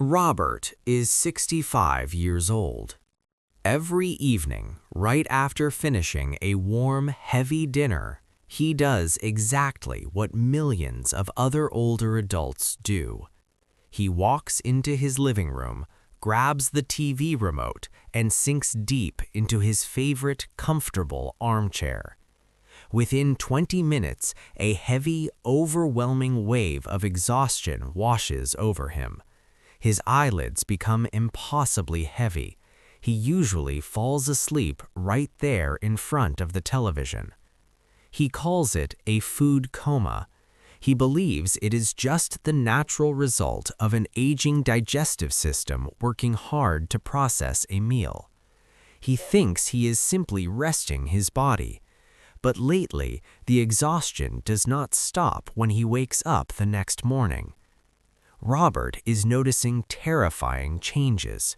Robert is 65 years old. Every evening, right after finishing a warm, heavy dinner, he does exactly what millions of other older adults do. He walks into his living room, grabs the TV remote, and sinks deep into his favorite, comfortable armchair. Within 20 minutes, a heavy, overwhelming wave of exhaustion washes over him. His eyelids become impossibly heavy. He usually falls asleep right there in front of the television. He calls it a food coma. He believes it is just the natural result of an aging digestive system working hard to process a meal. He thinks he is simply resting his body. But lately, the exhaustion does not stop when he wakes up the next morning. Robert is noticing terrifying changes.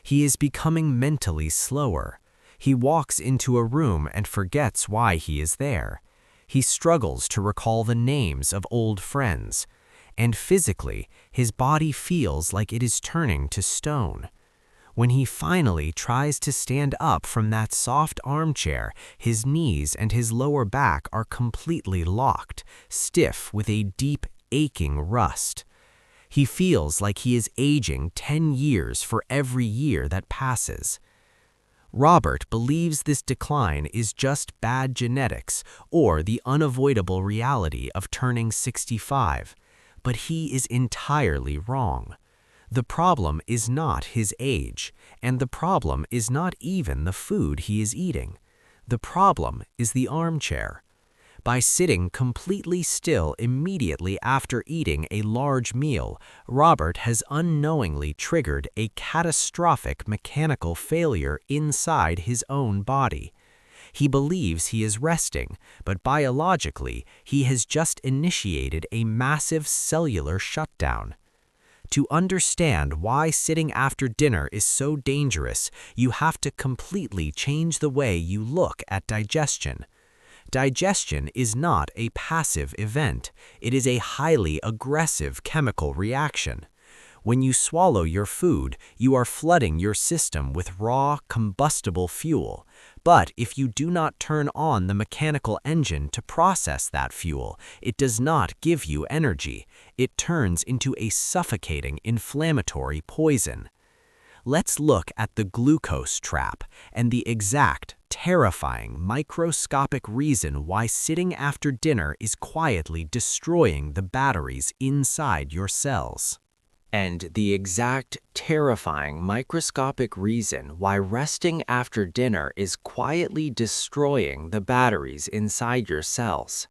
He is becoming mentally slower. He walks into a room and forgets why he is there. He struggles to recall the names of old friends. And physically, his body feels like it is turning to stone. When he finally tries to stand up from that soft armchair, his knees and his lower back are completely locked, stiff with a deep, aching rust. He feels like he is aging 10 years for every year that passes. Robert believes this decline is just bad genetics or the unavoidable reality of turning 65, but he is entirely wrong. The problem is not his age, and the problem is not even the food he is eating. The problem is the armchair. By sitting completely still immediately after eating a large meal, Robert has unknowingly triggered a catastrophic mechanical failure inside his own body. He believes he is resting, but biologically, he has just initiated a massive cellular shutdown. To understand why sitting after dinner is so dangerous, you have to completely change the way you look at digestion. Digestion is not a passive event. It is a highly aggressive chemical reaction. When you swallow your food, you are flooding your system with raw, combustible fuel. But if you do not turn on the mechanical engine to process that fuel, it does not give you energy. It turns into a suffocating, inflammatory poison. Let's look at the glucose trap and the exact, terrifying, microscopic reason why sitting after dinner is quietly destroying the batteries inside your cells. And the exact, terrifying, microscopic reason why resting after dinner is quietly destroying the batteries inside your cells.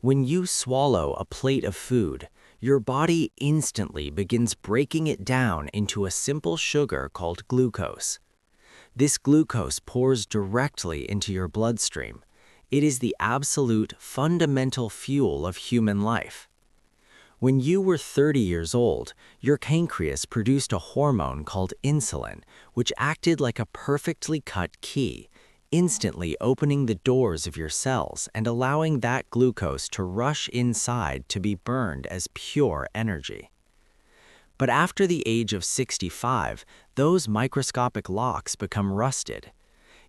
When you swallow a plate of food, your body instantly begins breaking it down into a simple sugar called glucose. This glucose pours directly into your bloodstream. It is the absolute fundamental fuel of human life. When you were 30 years old, your pancreas produced a hormone called insulin, which acted like a perfectly cut key, instantly opening the doors of your cells and allowing that glucose to rush inside to be burned as pure energy. But after the age of 65, those microscopic locks become rusted.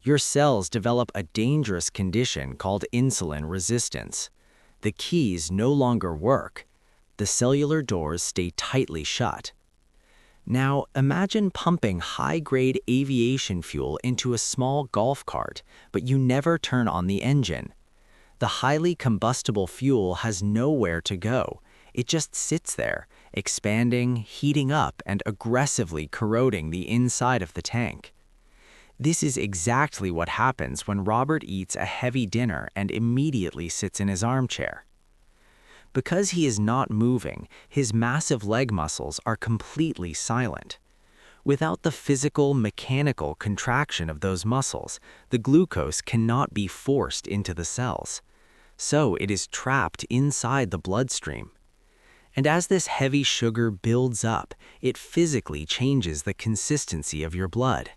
Your cells develop a dangerous condition called insulin resistance. The keys no longer work. The cellular doors stay tightly shut. Now, imagine pumping high-grade aviation fuel into a small golf cart, but you never turn on the engine. The highly combustible fuel has nowhere to go. It just sits there, expanding, heating up, and aggressively corroding the inside of the tank. This is exactly what happens when Robert eats a heavy dinner and immediately sits in his armchair. Because he is not moving, his massive leg muscles are completely silent. Without the physical, mechanical contraction of those muscles, the glucose cannot be forced into the cells. So it is trapped inside the bloodstream. And as this heavy sugar builds up, it physically changes the consistency of your blood.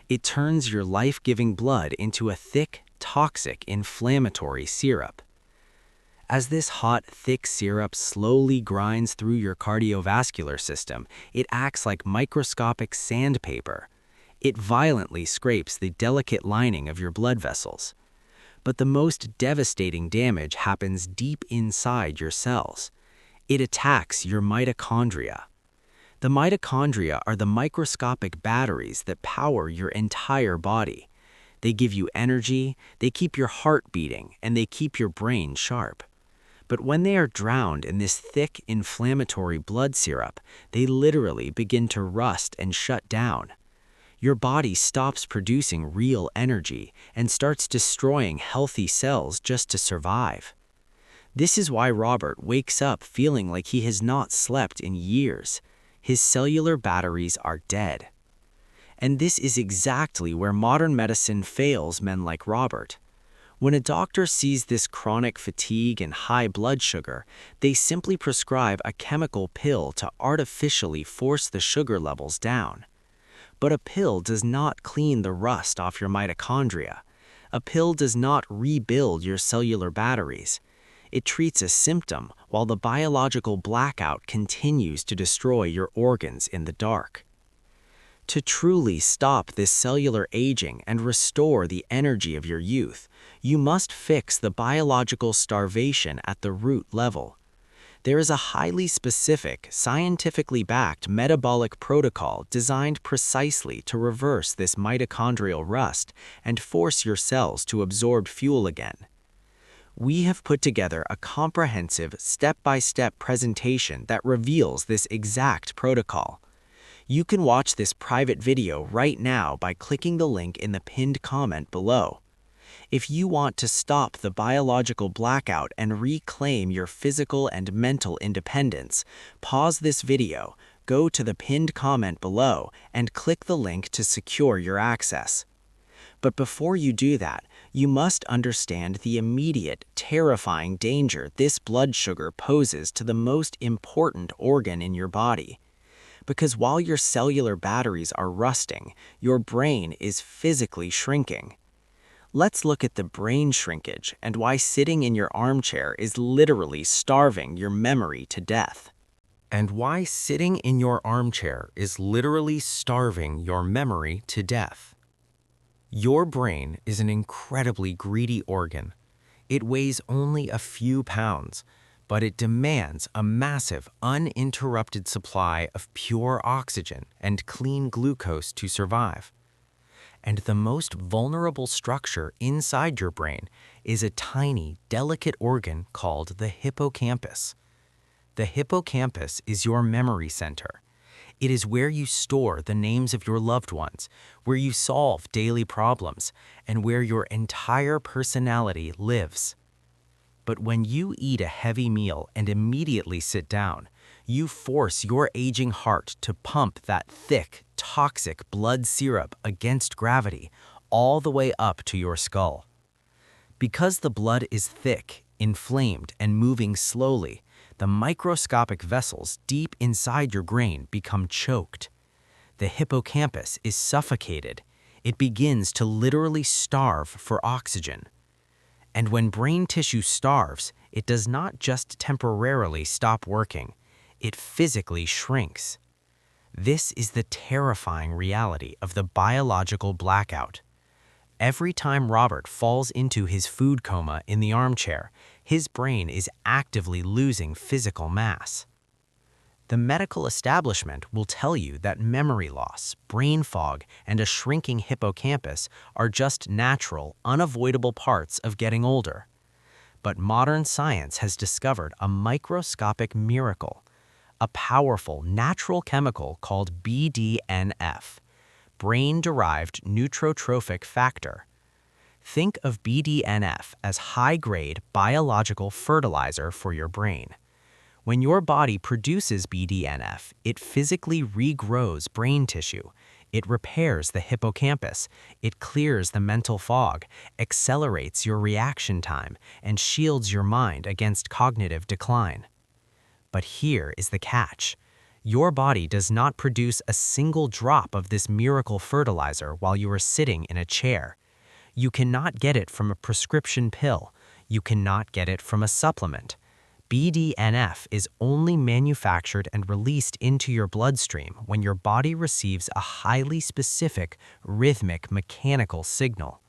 It turns your life-giving blood into a thick, toxic, inflammatory syrup. As this hot, thick syrup slowly grinds through your cardiovascular system, it acts like microscopic sandpaper. It violently scrapes the delicate lining of your blood vessels. But the most devastating damage happens deep inside your cells. It attacks your mitochondria. The mitochondria are the microscopic batteries that power your entire body. They give you energy, they keep your heart beating, and they keep your brain sharp. But when they are drowned in this thick, inflammatory blood syrup, they literally begin to rust and shut down. Your body stops producing real energy and starts destroying healthy cells just to survive. This is why Robert wakes up feeling like he has not slept in years. His cellular batteries are dead. And this is exactly where modern medicine fails men like Robert. When a doctor sees this chronic fatigue and high blood sugar, they simply prescribe a chemical pill to artificially force the sugar levels down. But a pill does not clean the rust off your mitochondria. A pill does not rebuild your cellular batteries. It treats a symptom while the biological blackout continues to destroy your organs in the dark. To truly stop this cellular aging and restore the energy of your youth, you must fix the biological starvation at the root level. There is a highly specific, scientifically backed metabolic protocol designed precisely to reverse this mitochondrial rust and force your cells to absorb fuel again. We have put together a comprehensive, step-by-step presentation that reveals this exact protocol. You can watch this private video right now by clicking the link in the pinned comment below. If you want to stop the biological blackout and reclaim your physical and mental independence, pause this video, go to the pinned comment below, and click the link to secure your access. But before you do that, you must understand the immediate, terrifying danger this blood sugar poses to the most important organ in your body. Because while your cellular batteries are rusting, your brain is physically shrinking. Let's look at the brain shrinkage and why sitting in your armchair is literally starving your memory to death. And why sitting in your armchair is literally starving your memory to death. Your brain is an incredibly greedy organ. It weighs only a few pounds, but it demands a massive, uninterrupted supply of pure oxygen and clean glucose to survive. And the most vulnerable structure inside your brain is a tiny, delicate organ called the hippocampus. The hippocampus is your memory center. It is where you store the names of your loved ones, where you solve daily problems, and where your entire personality lives. But when you eat a heavy meal and immediately sit down, you force your aging heart to pump that thick, toxic blood syrup against gravity all the way up to your skull. Because the blood is thick, inflamed, and moving slowly, the microscopic vessels deep inside your brain become choked. The hippocampus is suffocated. It begins to literally starve for oxygen. And when brain tissue starves, it does not just temporarily stop working, it physically shrinks. This is the terrifying reality of the biological blackout. Every time Robert falls into his food coma in the armchair, his brain is actively losing physical mass. The medical establishment will tell you that memory loss, brain fog, and a shrinking hippocampus are just natural, unavoidable parts of getting older. But modern science has discovered a microscopic miracle, a powerful natural chemical called BDNF, brain-derived neurotrophic factor. Think of BDNF as high-grade biological fertilizer for your brain. When your body produces BDNF, it physically regrows brain tissue. It repairs the hippocampus, it clears the mental fog, accelerates your reaction time, and shields your mind against cognitive decline. But here is the catch. Your body does not produce a single drop of this miracle fertilizer while you are sitting in a chair. You cannot get it from a prescription pill. You cannot get it from a supplement. BDNF is only manufactured and released into your bloodstream when your body receives a highly specific, rhythmic mechanical signal.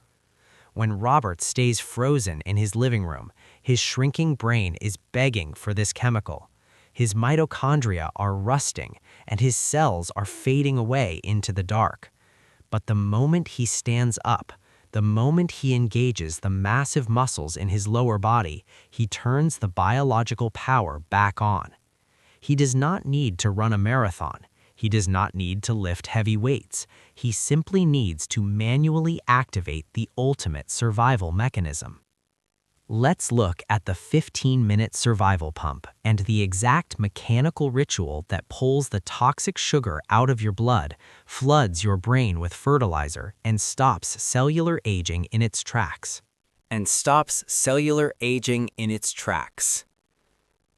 When Robert stays frozen in his living room, his shrinking brain is begging for this chemical. His mitochondria are rusting, and his cells are fading away into the dark. But the moment he stands up, the moment he engages the massive muscles in his lower body, he turns the biological power back on. He does not need to run a marathon. He does not need to lift heavy weights. He simply needs to manually activate the ultimate survival mechanism. Let's look at the 15-minute survival pump and the exact mechanical ritual that pulls the toxic sugar out of your blood, floods your brain with fertilizer, and stops cellular aging in its tracks.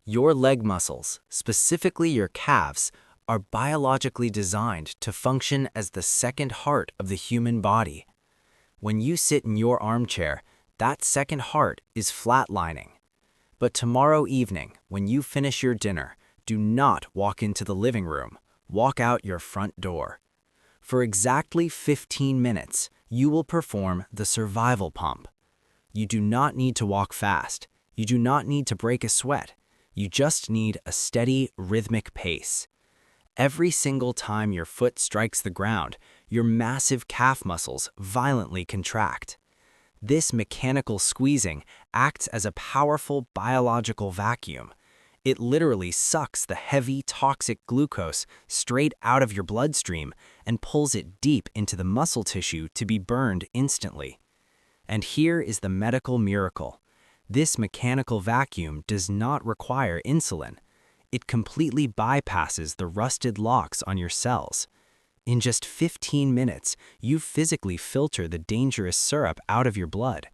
Your leg muscles, specifically your calves, are biologically designed to function as the second heart of the human body. When you sit in your armchair, that second heart is flatlining. But tomorrow evening, when you finish your dinner, do not walk into the living room. Walk out your front door. For exactly 15 minutes, you will perform the survival pump. You do not need to walk fast. You do not need to break a sweat. You just need a steady, rhythmic pace. Every single time your foot strikes the ground, your massive calf muscles violently contract. This mechanical squeezing acts as a powerful biological vacuum. It literally sucks the heavy, toxic glucose straight out of your bloodstream and pulls it deep into the muscle tissue to be burned instantly. And here is the medical miracle. This mechanical vacuum does not require insulin. It completely bypasses the rusted locks on your cells. In just 15 minutes, you physically filter the dangerous syrup out of your blood.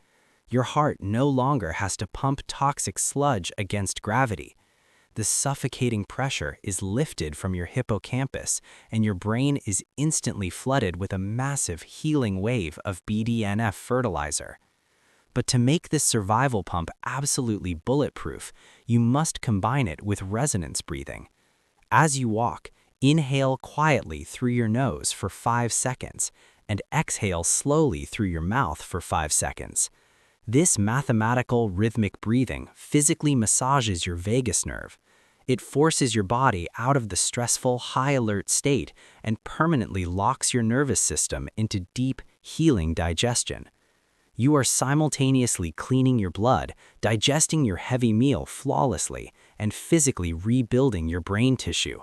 Your heart no longer has to pump toxic sludge against gravity. The suffocating pressure is lifted from your hippocampus, and your brain is instantly flooded with a massive healing wave of BDNF fertilizer. But to make this survival pump absolutely bulletproof, you must combine it with resonance breathing. As you walk, inhale quietly through your nose for 5 seconds and exhale slowly through your mouth for 5 seconds. This mathematical rhythmic breathing physically massages your vagus nerve. It forces your body out of the stressful, high-alert state and permanently locks your nervous system into deep, healing digestion. You are simultaneously cleaning your blood, digesting your heavy meal flawlessly, and physically rebuilding your brain tissue.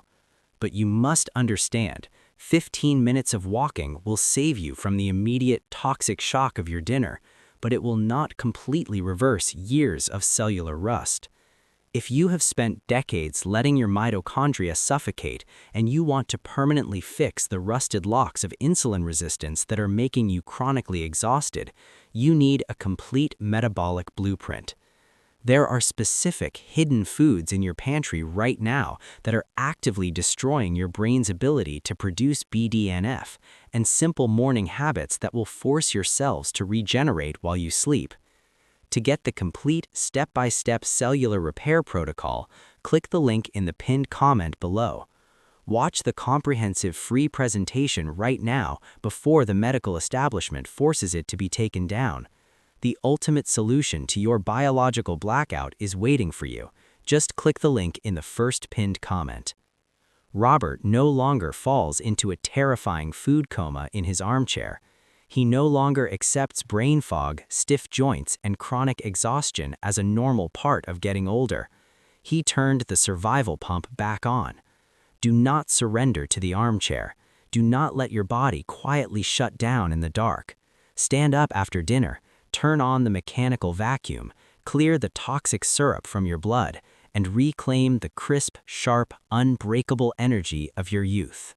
But you must understand, 15 minutes of walking will save you from the immediate toxic shock of your dinner, but it will not completely reverse years of cellular rust. If you have spent decades letting your mitochondria suffocate and you want to permanently fix the rusted locks of insulin resistance that are making you chronically exhausted, you need a complete metabolic blueprint. There are specific hidden foods in your pantry right now that are actively destroying your brain's ability to produce BDNF, and simple morning habits that will force your cells to regenerate while you sleep. To get the complete step-by-step cellular repair protocol, click the link in the pinned comment below. Watch the comprehensive free presentation right now before the medical establishment forces it to be taken down. The ultimate solution to your biological blackout is waiting for you. Just click the link in the first pinned comment. Robert no longer falls into a terrifying food coma in his armchair. He no longer accepts brain fog, stiff joints, and chronic exhaustion as a normal part of getting older. He turned the survival pump back on. Do not surrender to the armchair. Do not let your body quietly shut down in the dark. Stand up after dinner. Turn on the mechanical vacuum, clear the toxic syrup from your blood, and reclaim the crisp, sharp, unbreakable energy of your youth.